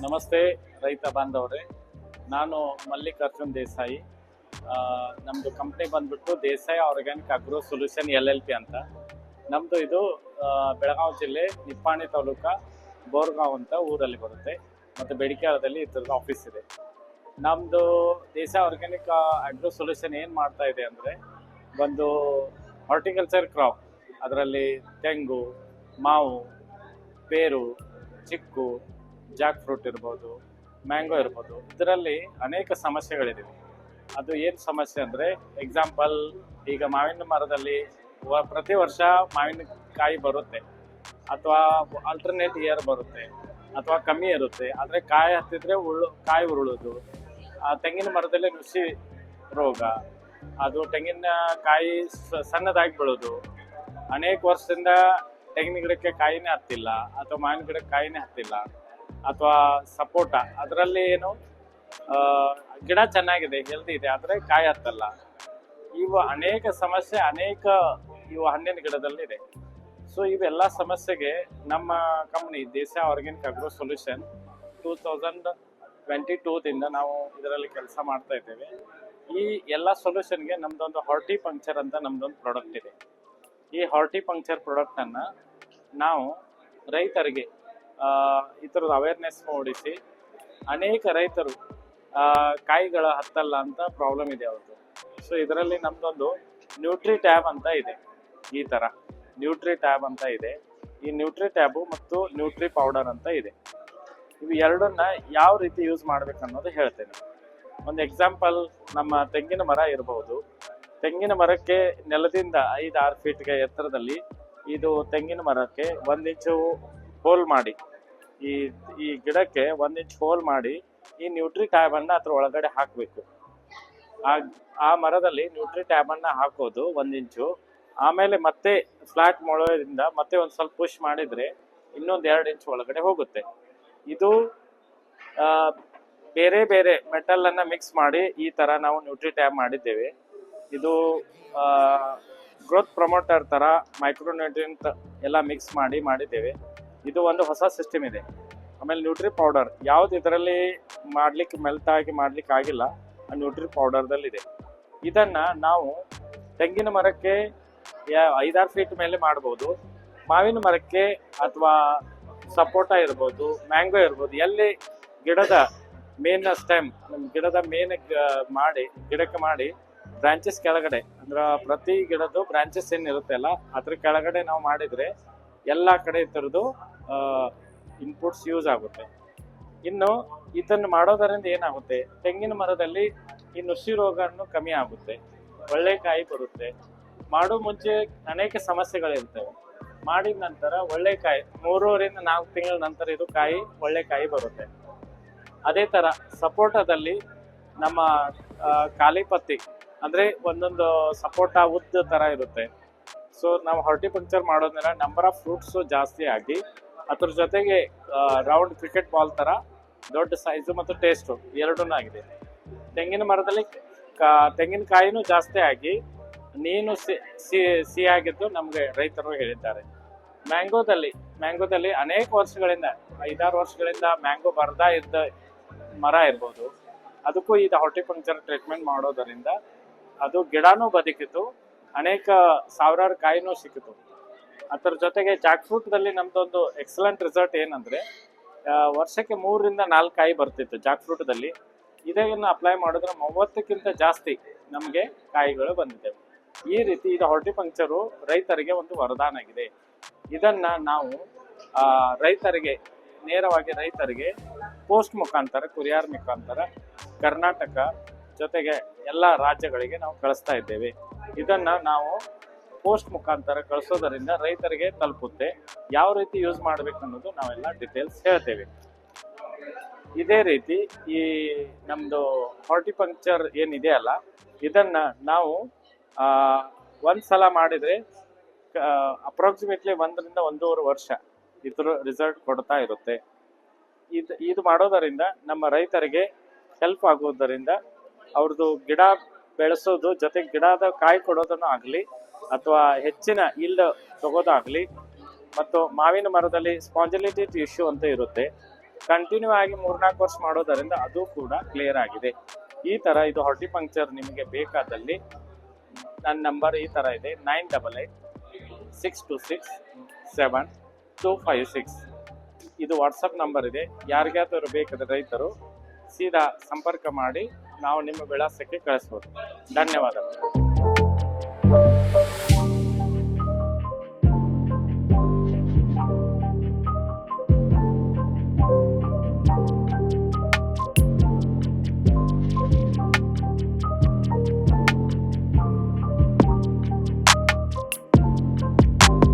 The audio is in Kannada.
ನಮಸ್ತೆ ರೈತ ಬಾಂಧವರೇ, ನಾನು ಮಲ್ಲಿಕಾರ್ಜುನ್ ದೇಸಾಯಿ. ನಮ್ಮದು ಕಂಪ್ನಿ ಬಂದ್ಬಿಟ್ಟು Desai organic agro solution LLP ಅಂತ. ನಮ್ಮದು ಇದು ಬೆಳಗಾವಿ ಜಿಲ್ಲೆ ನಿಪ್ಪಾಣಿ ತಾಲೂಕು ಬೋರ್ಗಾಂವ್ ಅಂತ ಊರಲ್ಲಿ ಬರುತ್ತೆ. ಮತ್ತು ಬೆಡಿಕ್ಯಾಳದಲ್ಲಿ ಇದ್ರದ್ದು ಆಫೀಸ್ ಇದೆ. ನಮ್ಮದು ದೇಸಾಯಿ ಆರ್ಗ್ಯಾನಿಕ್ ಅಗ್ರೋ ಸೊಲ್ಯೂಷನ್ ಏನು ಮಾಡ್ತಾ ಇದೆ ಅಂದರೆ, ಒಂದು ಹಾರ್ಟಿಕಲ್ಚರ್ ಕ್ರಾಪ್, ಅದರಲ್ಲಿ ತೆಂಗು, ಮಾವು, ಪೇರು, ಚಿಕ್ಕು, ಜಾಕ್ ಫ್ರೂಟ್ ಇರ್ಬೋದು, ಮ್ಯಾಂಗೋ ಇರ್ಬೋದು. ಇದರಲ್ಲಿ ಅನೇಕ ಸಮಸ್ಯೆಗಳಿದೆ. ಅದು ಏನು ಸಮಸ್ಯೆ ಅಂದರೆ, ಎಕ್ಸಾಂಪಲ್ ಈಗ ಮಾವಿನ ಮರದಲ್ಲಿ ಪ್ರತಿ ವರ್ಷ ಮಾವಿನಕಾಯಿ ಬರುತ್ತೆ, ಅಥವಾ ಆಲ್ಟರ್ನೇಟ್ ಇಯರ್ ಬರುತ್ತೆ, ಅಥವಾ ಕಮ್ಮಿ ಇರುತ್ತೆ. ಆದರೆ ಕಾಯಿ ಹತ್ತಿದ್ರೆ ಕಾಯಿ ಉರುಳೋದು, ತೆಂಗಿನ ಮರದಲ್ಲಿ ನುಸಿ ರೋಗ, ಅದು ತೆಂಗಿನ ಕಾಯಿ ಸಣ್ಣದಾಗಿ ಬೀಳೋದು, ಅನೇಕ ವರ್ಷದಿಂದ ತೆಂಗಿನ ಗಿಡಕ್ಕೆ ಕಾಯಿನೇ ಹತ್ತಿಲ್ಲ, ಅಥವಾ ಮಾವಿನ ಗಿಡಕ್ಕೆ ಕಾಯಿನೇ ಹತ್ತಿಲ್ಲ, ಅಥವಾ ಸಪೋಟ ಅದರಲ್ಲಿ ಏನು ಗಿಡ ಚೆನ್ನಾಗಿದೆ, ಹೆಲ್ದಿ ಇದೆ, ಆದರೆ ಕಾಯಿ ಹತ್ತಲ್ಲ. ಇವು ಅನೇಕ ಸಮಸ್ಯೆ ಇವು ಹಣ್ಣಿನ ಗಿಡದಲ್ಲಿ ಇದೆ. ಸೊ ಇವೆಲ್ಲ ಸಮಸ್ಯೆಗೆ ನಮ್ಮ company Desai organic agro solution 2022ದಿಂದ ನಾವು ಇದರಲ್ಲಿ ಕೆಲಸ ಮಾಡ್ತಾ ಇದ್ದೇವೆ. ಈ ಎಲ್ಲ ಸೊಲ್ಯೂಷನ್ಗೆ ನಮ್ದೊಂದು ಹಾರ್ಟಿಪಂಕ್ಚರ್ ಅಂತ ನಮ್ದೊಂದು ಪ್ರಾಡಕ್ಟ್ ಇದೆ. ಈ ಹಾರ್ಟಿಪಂಕ್ಚರ್ ಪ್ರಾಡಕ್ಟನ್ನು ನಾವು ರೈತರಿಗೆ ಈ ಥರದ ಅವೇರ್ನೆಸ್ ಮೂಡಿಸಿ, ಅನೇಕ ರೈತರು ಕಾಯಿಗಳ ಹತ್ತಲ್ಲ ಅಂತ ಪ್ರಾಬ್ಲಮ್ ಇದೆ ಅವ್ರದ್ದು. ಸೊ ಇದರಲ್ಲಿ ನಮ್ಮದೊಂದು ನ್ಯೂಟ್ರಿ ಟ್ಯಾಬ್ ಅಂತ ಇದೆ. ಈ ಥರ ನ್ಯೂಟ್ರಿ ಟ್ಯಾಬ್ ಅಂತ ಇದೆ. ಈ ನ್ಯೂಟ್ರಿ ಟ್ಯಾಬು ಮತ್ತು ನ್ಯೂಟ್ರಿ ಪೌಡರ್ ಅಂತ ಇದೆ. ಇವು ಎರಡನ್ನ ಯಾವ ರೀತಿ ಯೂಸ್ ಮಾಡ್ಬೇಕು ಅನ್ನೋದು ಹೇಳ್ತೇನೆ. ಒಂದು ಎಕ್ಸಾಂಪಲ್, ನಮ್ಮ ತೆಂಗಿನ ಮರ ಇರಬಹುದು. ತೆಂಗಿನ ಮರಕ್ಕೆ ನೆಲದಿಂದ 5-6 ಫೀಟ್ಗೆ ಎತ್ತರದಲ್ಲಿ ಇದು ತೆಂಗಿನ ಮರಕ್ಕೆ 1 ಇಂಚು ಹೋಲ್ ಮಾಡಿ, ಈ ಗಿಡಕ್ಕೆ 1 ಇಂಚ್ ಹೋಲ್ ಮಾಡಿ ಈ ನ್ಯೂಟ್ರಿ ಟ್ಯಾಬನ್ನು ಅದ್ರ ಒಳಗಡೆ ಹಾಕಬೇಕು. ಆ ಮರದಲ್ಲಿ ನ್ಯೂಟ್ರಿ ಟ್ಯಾಬನ್ನು ಹಾಕೋದು 1 ಇಂಚು. ಆಮೇಲೆ ಮತ್ತೆ ಫ್ಲಾಟ್ ಮೊಳದಿಂದ ಮತ್ತೆ ಒಂದು ಸ್ವಲ್ಪ ಪುಷ್ ಮಾಡಿದರೆ ಇನ್ನೊಂದು 2 ಇಂಚ್ ಒಳಗಡೆ ಹೋಗುತ್ತೆ. ಇದು ಬೇರೆ ಬೇರೆ ಮೆಟಲನ್ನು ಮಿಕ್ಸ್ ಮಾಡಿ ಈ ಥರ ನಾವು ನ್ಯೂಟ್ರಿ ಟ್ಯಾಬ್ ಮಾಡಿದ್ದೇವೆ. ಇದು ಗ್ರೋತ್ ಪ್ರಮೋಟರ್ ಥರ ಮೈಕ್ರೋನ್ಯೂಟ್ರಿಯೆಂಟ್ ಎಲ್ಲ ಮಿಕ್ಸ್ ಮಾಡಿದ್ದೇವೆ. ಇದು ಒಂದು ಹೊಸ ಸಿಸ್ಟಮ್ ಇದೆ. ಆಮೇಲೆ ನ್ಯೂಟ್ರಿ ಪೌಡರ್ ಯಾವ್ದು ಇದರಲ್ಲಿ ಮೆಲ್ಟ್ ಆಗಿ ಮಾಡ್ಲಿಕ್ಕೆ ಆಗಿಲ್ಲ, ಆ ನ್ಯೂಟ್ರಿ ಪೌಡರ್ದಲ್ಲಿದೆ. ಇದನ್ನು ನಾವು ತೆಂಗಿನ ಮರಕ್ಕೆ 5-6 ಫೀಟ್ ಮೇಲೆ ಮಾಡ್ಬೋದು. ಮಾವಿನ ಮರಕ್ಕೆ ಅಥವಾ ಸಪೋಟ ಇರ್ಬೋದು, ಮ್ಯಾಂಗೋ ಇರ್ಬೋದು, ಎಲ್ಲಿ ಗಿಡದ ಮೇನ್ ಸ್ಟೆಮ್, ಗಿಡದ ಮೇನ್ ಗಿಡಕ್ಕೆ ಮಾಡಿ ಬ್ರಾಂಚಸ್ ಕೆಳಗಡೆ, ಅಂದ್ರೆ ಪ್ರತಿ ಗಿಡದ್ದು ಬ್ರಾಂಚಸ್ ಏನಿರುತ್ತೆ ಅಲ್ಲ, ಅದ್ರ ಕೆಳಗಡೆ ನಾವು ಮಾಡಿದರೆ ಎಲ್ಲ ಕಡೆ ಥರದ್ದು ಇನ್ಪುಟ್ಸ್ ಯೂಸ್ ಆಗುತ್ತೆ. ಇನ್ನು ಇದನ್ನು ಮಾಡೋದರಿಂದ ಏನಾಗುತ್ತೆ, ತೆಂಗಿನ ಮರದಲ್ಲಿ ಈ ನುಸಿ ರೋಗವನ್ನು ಕಮ್ಮಿ ಆಗುತ್ತೆ, ಒಳ್ಳೆ ಕಾಯಿ ಬರುತ್ತೆ. ಮಾಡೋ ಮುಂಚೆ ಅನೇಕ ಸಮಸ್ಯೆಗಳಿರ್ತವೆ. ಮಾಡಿದ ನಂತರ ಒಳ್ಳೆ ಕಾಯಿ 3ರಿಂದ 4 ತಿಂಗಳ ನಂತರ ಇದು ಒಳ್ಳೆ ಕಾಯಿ ಬರುತ್ತೆ. ಅದೇ ಥರ ಸಪೋಟದಲ್ಲಿ ನಮ್ಮ ಕಾಲಿಪತ್ತಿ ಅಂದರೆ ಒಂದೊಂದು ಸಪೋಟ ಉದ್ದ ಥರ ಇರುತ್ತೆ. ಸೊ ನಾವು ಹಾರ್ಟಿಪಂಕ್ಚರ್ ಮಾಡೋದ್ರಿಂದ ನಂಬರ್ ಆಫ್ ಫ್ರೂಟ್ಸು ಜಾಸ್ತಿ ಆಗಿ, ಅದ್ರ ಜೊತೆಗೆ ರೌಂಡ್ ಕ್ರಿಕೆಟ್ ಬಾಲ್ ಥರ ದೊಡ್ಡ ಸೈಜು ಮತ್ತು ಟೇಸ್ಟು ಎರಡೂ ಆಗಿದೆ. ತೆಂಗಿನ ಮರದಲ್ಲಿ ತೆಂಗಿನಕಾಯಿನೂ ಜಾಸ್ತಿ ಆಗಿ ನೀನು ಸಿಹಿಯಾಗಿದ್ದು ನಮಗೆ ರೈತರು ಹೇಳಿದ್ದಾರೆ. ಮ್ಯಾಂಗೋದಲ್ಲಿ ಅನೇಕ ವರ್ಷಗಳಿಂದ 5-6 ವರ್ಷಗಳಿಂದ ಮ್ಯಾಂಗೋ ಬರ್ತಾ ಇದ್ದ ಮರ ಇರ್ಬೋದು, ಅದಕ್ಕೂ ಇದು ಹಾರ್ಟಿಪಂಕ್ಚರ್ ಟ್ರೀಟ್ಮೆಂಟ್ ಮಾಡೋದರಿಂದ ಅದು ಗಿಡನೂ ಬದುಕಿತು, ಅನೇಕ ಸಾವಿರಾರು ಕಾಯಿನೂ ಸಿಕ್ಕಿತು. ಅದರ ಜೊತೆಗೆ ಜಾಕ್ ಫ್ರೂಟ್ದಲ್ಲಿ ನಮ್ದೊಂದು ಎಕ್ಸಲೆಂಟ್ ರಿಸಲ್ಟ್ ಏನಂದರೆ, ವರ್ಷಕ್ಕೆ 3ರಿಂದ 4 ಕಾಯಿ ಬರ್ತಿತ್ತು ಜಾಕ್ ಫ್ರೂಟ್ದಲ್ಲಿ. ಇದನ್ನು ಅಪ್ಲೈ ಮಾಡಿದ್ರೆ 30ಕ್ಕಿಂತ ಜಾಸ್ತಿ ನಮಗೆ ಕಾಯಿಗಳು ಬಂದಿದೆ. ಈ ರೀತಿ ಇದು ಹಾರ್ಟಿಪಂಕ್ಚರು ರೈತರಿಗೆ ಒಂದು ವರದಾನ ಆಗಿದೆ. ಇದನ್ನು ನಾವು ನೇರವಾಗಿ ರೈತರಿಗೆ ಪೋಸ್ಟ್ ಮುಖಾಂತರ, ಕುರಿಯರ್ ಮುಖಾಂತರ ಕರ್ನಾಟಕ ಜೊತೆಗೆ ಎಲ್ಲ ರಾಜ್ಯಗಳಿಗೆ ನಾವು ಕಳಿಸ್ತಾ ಇದ್ದೇವೆ. ಇದನ್ನು ನಾವು ಪೋಸ್ಟ್ ಮುಖಾಂತರ ಕಳಿಸೋದರಿಂದ ರೈತರಿಗೆ ತಲುಪುತ್ತೆ. ಯಾವ ರೀತಿ ಯೂಸ್ ಮಾಡಬೇಕು ಅನ್ನೋದು ನಾವೆಲ್ಲ ಡೀಟೇಲ್ಸ್ ಹೇಳ್ತೇವೆ. ಇದೇ ರೀತಿ ಈ ನಮ್ಮದು ಹಾರ್ಟಿಪಂಕ್ಚರ್ ಏನಿದೆ ಅಲ್ಲ, ಇದನ್ನು ನಾವು ಒಂದು ಸಲ ಮಾಡಿದರೆ ಅಪ್ರಾಕ್ಸಿಮೇಟ್ಲಿ 1ರಿಂದ 1.5 ವರ್ಷ ಇದ್ರ ರಿಸಲ್ಟ್ ಕೊಡ್ತಾ ಇರುತ್ತೆ. ಇದು ಮಾಡೋದರಿಂದ ನಮ್ಮ ರೈತರಿಗೆ ಹೆಲ್ಪ್ ಆಗೋದರಿಂದ ಅವ್ರದ್ದು ಗಿಡ ಬೆಳೆಸೋದು ಜೊತೆಗೆ ಗಿಡದ ಕಾಯಿ ಕೊಡೋದನ್ನು ಆಗಲಿ, ಅಥವಾ ಹೆಚ್ಚಿನ ಇಲ್ಡ್ ತಗೋದಾಗ್ಲಿ, ಮತ್ತು ಮಾವಿನ ಮರದಲ್ಲಿ ಸ್ಪಾಂಜಿಲಿಟಿ ಇಶ್ಯೂ ಅಂತ ಇರುತ್ತೆ, ಕಂಟಿನ್ಯೂ ಆಗಿ 3-4 ವರ್ಷ ಮಾಡೋದರಿಂದ ಅದು ಕೂಡ ಕ್ಲಿಯರ್ ಆಗಿದೆ. ಈ ತರ ಇದು ಹಾರ್ಟಿಪಂಕ್ಚರ್ ನಿಮಗೆ ಬೇಕಾದಲ್ಲಿ ನನ್ನ ನಂಬರ್ ಈ ತರ ಇದೆ, 9886267256. ಇದು ವಾಟ್ಸಪ್ ನಂಬರ್ ಇದೆ. ಯಾರಿಗಾದರೂ ಬೇಕಾದ್ರೆ ರೈತರು ಸೀದಾ ಸಂಪರ್ಕ ಮಾಡಿ ನಾವು ನಿಮ್ಮ ವಿಳಾಸಕ್ಕೆ ಕಳಿಸ್ಬೋದು. ಧನ್ಯವಾದಗಳು.